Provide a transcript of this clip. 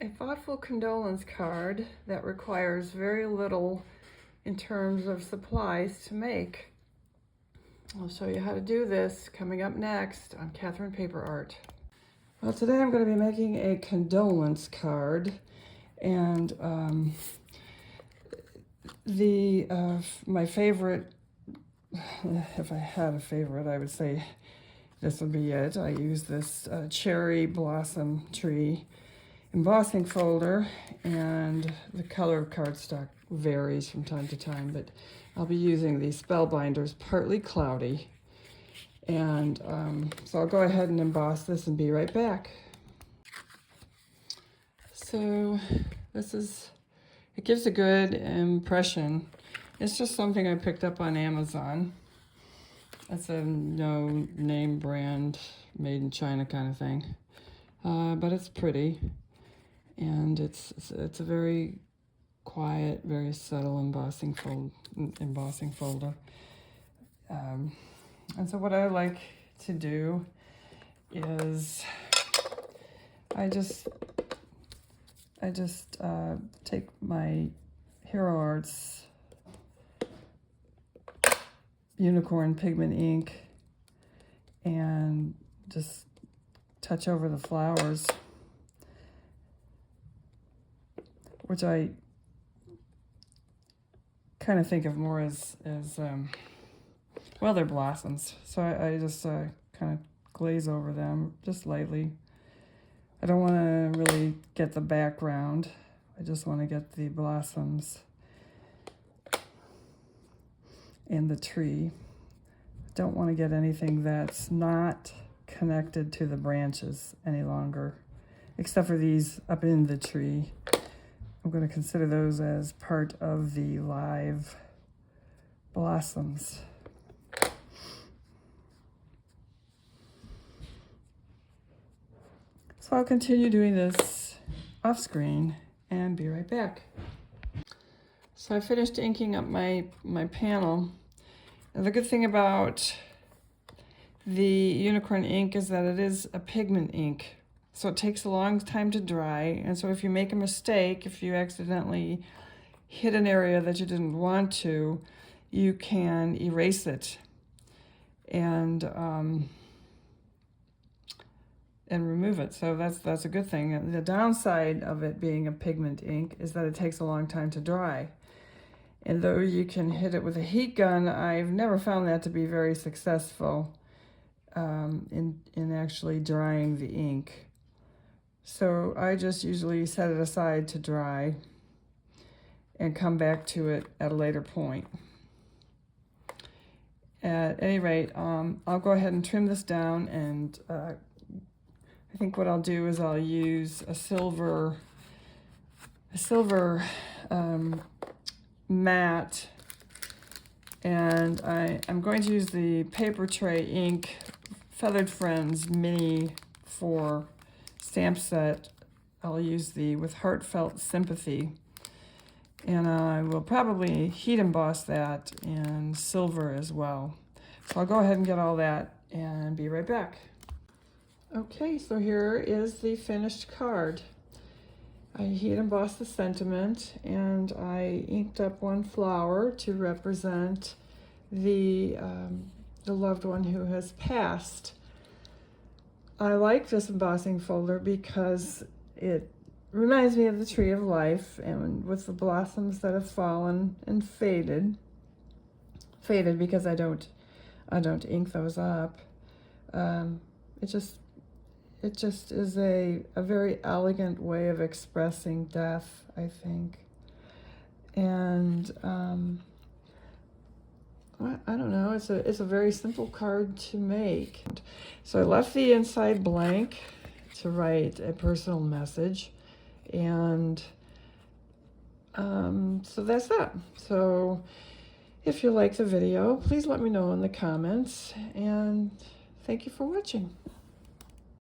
A thoughtful condolence card that requires very little in terms of supplies to make. I'll show you how to do this coming up next on Catherine Paper Art. Well, today I'm going to be making a condolence card, and my favorite, if I had a favorite, I would say this would be it. I use this cherry blossom tree embossing folder, and the color of cardstock varies from time to time, but I'll be using these Spellbinders Partly Cloudy. And so I'll go ahead and emboss this and be right back. So it gives a good impression. It's just something I picked up on Amazon. It's a no name brand, made in China kind of thing. But it's pretty. And it's a very quiet, very subtle embossing folder. And so what I like to do is I just take my Hero Arts unicorn pigment ink and just touch over the flowers, which I kind of think of more as well, they're blossoms. So I just kind of glaze over them just lightly. I don't want to really get the background. I just want to get the blossoms and the tree. I don't want to get anything that's not connected to the branches any longer, except for these up in the tree. I'm going to consider those as part of the live blossoms. So I'll continue doing this off screen and be right back. So I finished inking up my panel. And the good thing about the unicorn ink is that it is a pigment ink. So it takes a long time to dry. And so if you make a mistake, if you accidentally hit an area that you didn't want to, you can erase it and remove it. So that's a good thing. The downside of it being a pigment ink is that it takes a long time to dry. And though you can hit it with a heat gun, I've never found that to be very successful in actually drying the ink. So I just usually set it aside to dry and come back to it at a later point. At any rate, I'll go ahead and trim this down, and I think what I'll do is I'll use a silver matte, and I'm going to use the Paper Tray Ink Feathered Friends Mini 4 stamp set. I'll use the With Heartfelt Sympathy, and I will probably heat emboss that in silver as well. So I'll go ahead and get all that and be right back. Okay, so here is the finished card. I heat embossed the sentiment, and I inked up one flower to represent the loved one who has passed. I like this embossing folder because it reminds me of the Tree of Life, and with the blossoms that have fallen and faded because I don't ink those up. It just is a very elegant way of expressing death, I think. And I don't know, it's a very simple card to make. So I left the inside blank to write a personal message, and so that's that. So if you like the video, please let me know in the comments, and thank you for watching.